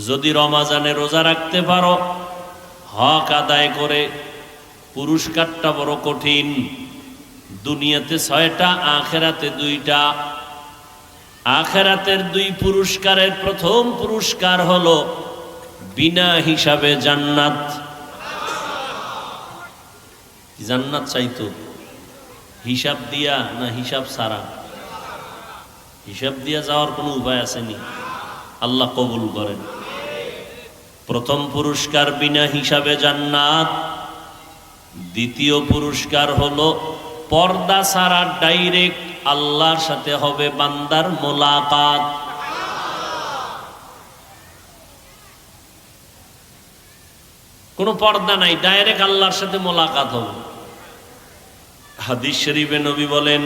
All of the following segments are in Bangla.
যদি রমাজানে রোজা রাখতে পারো, হক আদায় করে, পুরস্কারটা বড় কঠিন। দুনিয়াতে 6টা, আখেরাতে 2টা। আখেরাতের 2 পুরস্কারের প্রথম পুরস্কার হলো বিনা হিসাবে জান্নাত। জান্নাত চাইতো হিসাব দিয়া না হিসাব ছাড়া? হিসাব দিয়া যাওয়ার কোনো উপায় আসেনি। আল্লাহ কবুল করেন। প্রথম পুরস্কার বিনা হিসাবে জান্নাত। দ্বিতীয় পুরস্কার হলো পর্দা ছাড়া ডাইরেক্ট আল্লাহর সাথে হবে বান্দার মোলাকাত। কোনো পর্দা নাই, ডাইরেক্ট আল্লাহর সাথে মোলাকাত হবে। হাদিস শরীফে নবী বলেন,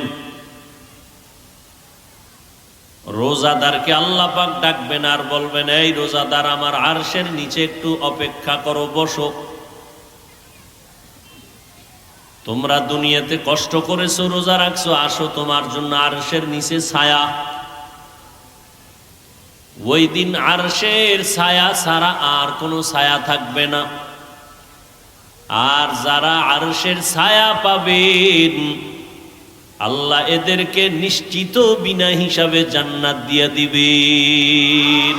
রোজাদারকে আল্লাহ পাক ডাকবেন আর বলবেন, এই রোজাদার, আমার আরশের নিচে একটু অপেক্ষা করো, বসো। তোমরা দুনিয়াতে কষ্ট করেছো, রোজা রাখছো, আসো, তোমার জন্য আরশের নিচে ছায়া। ওই দিন আরশের ছায়া ছাড়া আর কোনো ছায়া থাকবে না। আর যারা আরশের ছায়া পাবেন, আল্লাহ এদেরকে নিশ্চিত বিনা হিসাবে জান্নাত দিয়ে দিবেন।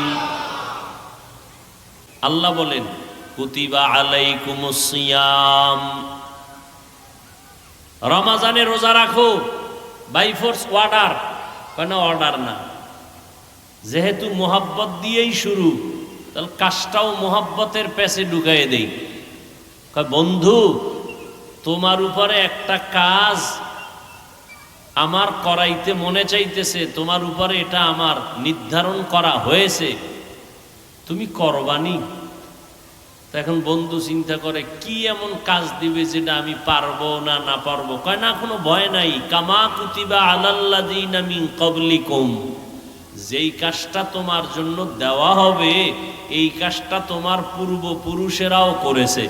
আল্লাহ বলেন, কুতিবা আলাইকুমুস সিয়াম, রমাজানে রোজা রাখো, বাই ফোর্স অর্ডার। কেন অর্ডার না? যেহেতু মোহাব্বত দিয়েই শুরু, তাহলে কাজটাও মোহাব্বতের পেছে ঢুকাই দেই। বন্ধু, তোমার উপরে একটা কাজ আমার করাইতে মনে চাইতেছে, তোমার উপরে এটা আমার নির্ধারণ করা হয়েছে, তুমি করবানি। এখন বন্ধু চিন্তা করে, কি এমন কাজ দিবে যেটা আমি পারবো না, না পারবো? কয় না, কোনো ভয় নাই। কামা কুতিবা আলাল্লাযীনা মিন ক্বাবলিকুম, যেই কাজটা তোমার জন্য দেওয়া হবে, এই কাজটা তোমার পূর্বপুরুষেরাও করেছে।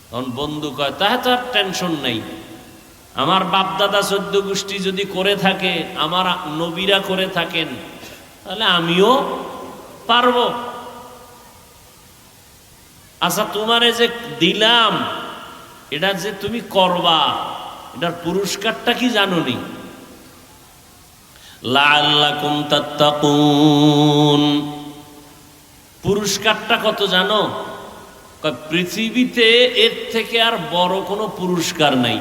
তখন বন্ধু কয়, তাহলে তো আর টেনশন নেই। আমার বাপদাদা 14 গোষ্ঠী যদি করে থাকে, আমার নবীরা করে থাকেন, তাহলে আমিও পারবো। আচ্ছা, তোমারে যে দিলাম, এটা যে তুমি করবা, এটার পুরস্কারটা কি জানোনি? লাআল্লাকুম তাত্তাকুন। পুরস্কারটা কত জানো? পৃথিবীতে এর থেকে আর বড় কোনো পুরস্কার নাই।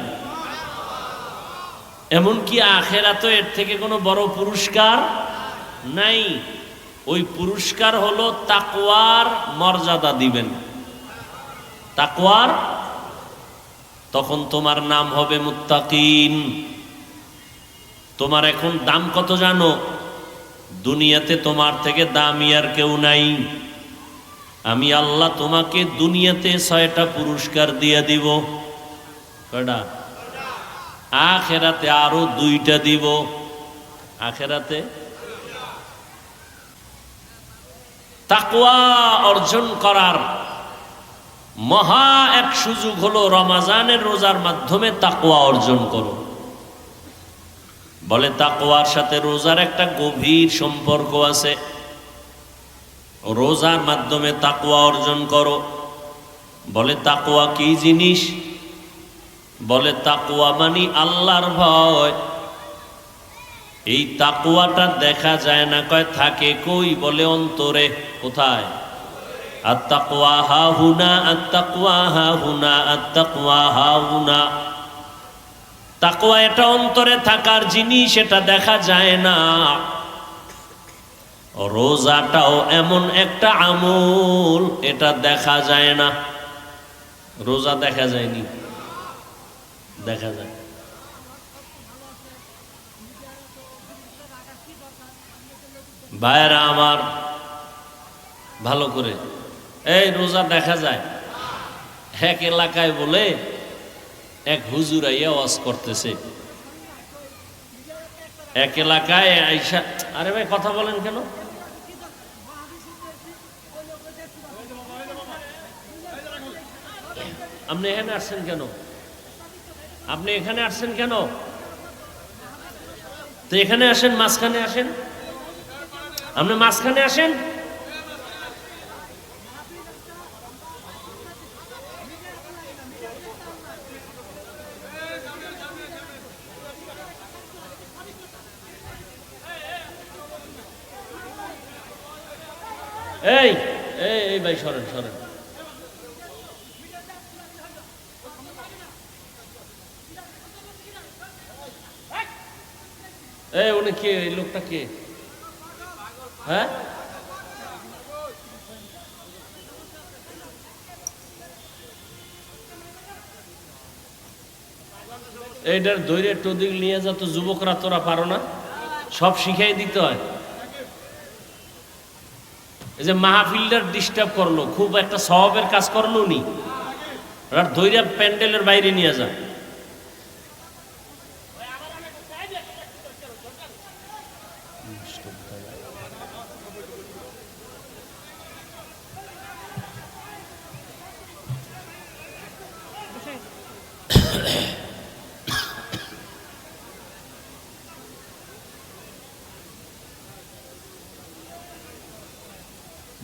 এমনকি আখেরাতে এর থেকে কোনো বড় পুরস্কার নাই। ওই পুরস্কার হলো তাকওয়ার মর্যাদা দিবেন। তাকওয়ার, তখন তোমার নাম হবে মুত্তাকিন। তোমার এখন দাম কত জানো? দুনিয়াতে তোমার থেকে দামি আর কেউ নাই। আমি আল্লাহ তোমাকে দুনিয়াতে 6টা পুরস্কার দিয়ে দিব। কয়টা? আখেরাতে আরো 2টা দিব। আখেরাতে তাকওয়া অর্জন করার মহা এক সুযোগ হলো রমাজানের রোজার মাধ্যমে তাকওয়া অর্জন করো। বলে তাকওয়ার সাথে রোজার একটা গভীর সম্পর্ক আছে। রোজার মাধ্যমে তাকওয়া অর্জন করো। বলে তাকওয়া কি জিনিস? বলে তাকওয়া মানে আল্লাহর ভয়। এই তাকওয়াটা দেখা যায় না, কয় থাকে কই? বলে অন্তরে। কোথায়? আত-তাকওয়া হাহুনা, আত-তাকওয়া হাহুনা, আত-তাকওয়া হাহুনা। তাকওয়া এটা অন্তরে থাকার জিনিস, এটা দেখা যায় না। রোজাটাও এমন একটা আমল, এটা দেখা যায় না। রোজা দেখা যায়নি, দেখা যায়। ভাইরা আমার, ভালো করে, এই রোজা দেখা যায়। এক এলাকায় বলে এক হুজুর আইয়া ওয়াজ করতেছে। এক এলাকায় আইসা, আরে ভাই কথা বলেন কেন? আপনি এখানে আসছেন কেন? আপনি এখানে আসছেন কেন? তো এখানে আসেন, মাঝখানে আসেন। আপনি মাঝখানে আসেন। এই এই ভাই সরেন সরেন। এই উনি কে? এই লোকটা কে? হ্যাঁ, এইটার দৈরে টদিক নিয়ে যা তো, যুবকরা তোরা পারো না? সব শিখাই দিতে হয়। এই যে মাহফিলটার ডিস্টার্ব করলো, খুব একটা সওয়াবের কাজ করলো নি, আর দৈরা প্যান্ডেলের বাইরে নিয়ে যা।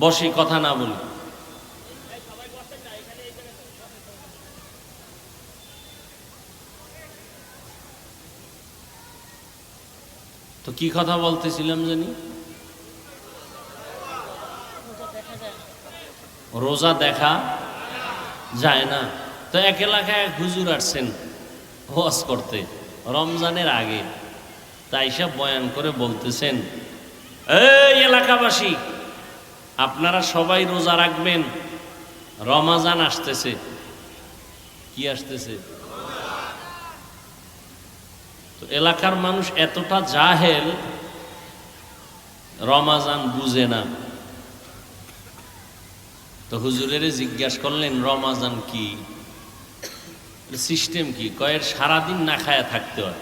বসি, কথা না বলি। তো কি কথা বলতেছিলাম জানি? রোজা দেখা যায় না। তো এক এলাকায় এক হুজুর আসছেন ওয়াজ করতে রমজানের আগে, তাই সব বয়ান করে বলতেছেন, এই এলাকাবাসী, আপনারা সবাই রোজা রাখবেন, রমাজান আসতেছে। কি আসতেছে? তো এলাকার মানুষ এতটা জাহেল, রমাজান বুঝে না। তো হুজুরের জিজ্ঞাসা করলেন, রমাজান কি, সিস্টেম কি? কয়ের সারাদিন না খায়া থাকতে হয়।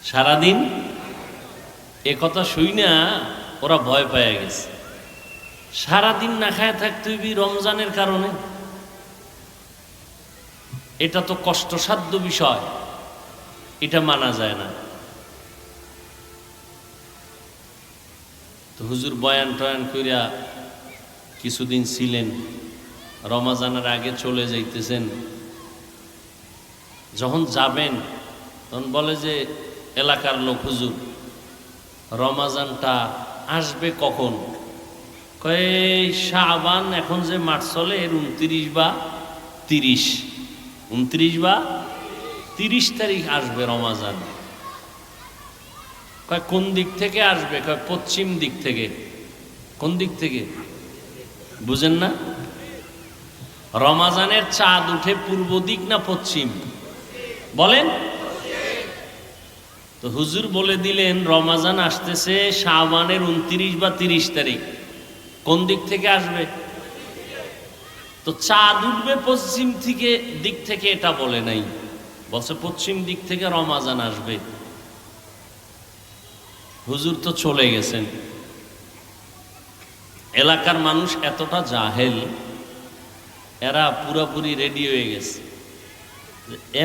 সারাদিন? এ কথা শুই না ওরা ভয় পেয়ে গেছে। সারাদিন না খায়া থাকতে হইবি রমজানের কারণে? এটা তো কষ্টসাধ্য বিষয়, এটা মানা যায় না। তো হুজুর বয়ান টয়ান কইরা কিছুদিন ছিলেন, রমাজানের আগে চলে যাইতেছেন। যখন যাবেন তখন বলে যে এলাকার লোক, হুজুর রমাজানটা আসবে কখন? কয় শাবান এখন যে মাস চলে এর 29 বা 30, 29 বা 30 তারিখ আসবে রমাজান। কয় কোন দিক থেকে আসবে? কয় পশ্চিম দিক থেকে। কোন দিক থেকে বুঝেন না? রমাজানের চাঁদ উঠে পূর্ব দিক না পশ্চিম? বলেন। তো হুজুর বলে দিলেন রমাজান আসতেছে শাবানের 29 বা 30 তারিখ। কোন দিক থেকে আসবে? তো চাঁদ উঠবে পশ্চিম থেকে দিক থেকে, এটা বলে নাই, বলছে পশ্চিম দিক থেকে রমাজান আসবে। হুজুর তো চলে গেছেন। এলাকার মানুষ এতটা জাহেল, এরা পুরোপুরি রেডি হয়ে গেছে,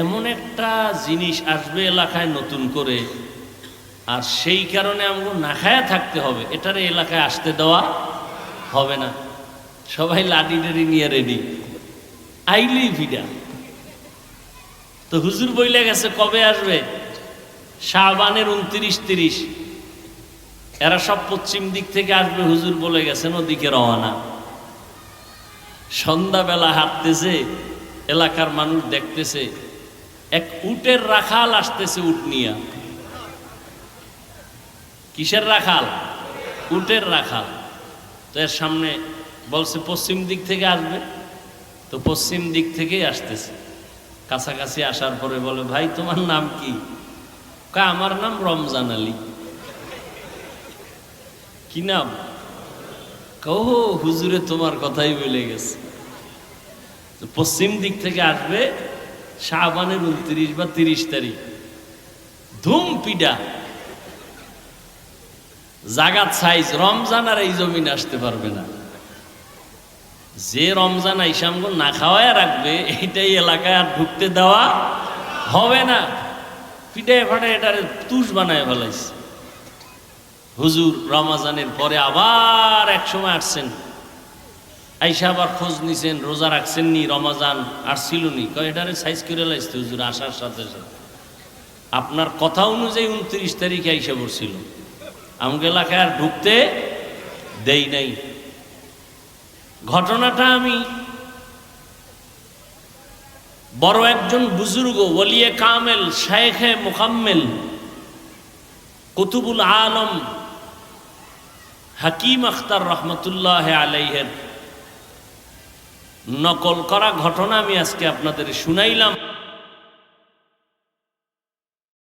এমন একটা জিনিস আসবে এলাকায় নতুন করে, আর সেই কারণে আমরা না খায়া থাকতে হবে, এটারে এলাকায় আসতে দেওয়া হবে না। সবাই লাঠি টাড়ি নিয়ে রেডি, আইলেই ভিড়া। তো হুজুর বইলে গেছে কবে আসবে? শাবানের 29, 30। এরা সব পশ্চিম দিক থেকে আসবে, হুজুর বলে গেছেন ওদিকে রওনা। সন্ধ্যাবেলা হাঁটতেছে, এলাকার মানুষ দেখতেছে এক উটের রাখাল আসতেছে, উট নিয়া। কিসের রাখাল? উটের রাখাল। তো এর সামনে বলছে পশ্চিম দিক থেকে আসবে, তো পশ্চিম দিক থেকেই আসতেছে। কাছাকাছি আসার পরে বলে, ভাই তোমার নাম কি? কয় আমার নাম রমজান আলী। কি নাম? কহ হুজুরে তোমার কথাই বলে গেছে। পশ্চিম দিক থেকে আসবে শাবানের 29 বা 30 তারিখ। ধুম পিডা জাগাত সাইজ রমজান, আর এই জমিন আসতে পারবে না। যে রমজান আইসামগো না খাওয়ায় রাখবে, এইটাই এলাকায় আর ঢুকতে দেওয়া হবে না। পিটায় ফাটায় এটারে তুষ বানায় ফেলাইছে। হুজুর রমাজানের পরে আবার এক সময় আসছেন, আইসা আবার খোঁজ নিছেন রোজা রাখছেন নি, রমাজান আসছিল নি, কয় এটারে সাইজ করে লাইছে হুজুর আসার সাথে সাথে। আপনার কথা অনুযায়ী 29 তারিখে আইসা পড়ছিল, আমাকে এলাকায় আর ঢুকতে দেই নাই। ঘটনাটা আমি বড় একজন বুজুর্গ ওলিয়ে কামেল শায়েখে মুকাম্মেল কুতুবুল আলম হাকিম আখতার রহমতুল্লাহ আলাইহের নকল করা ঘটনা আমি আজকে আপনাদের শুনাইলাম।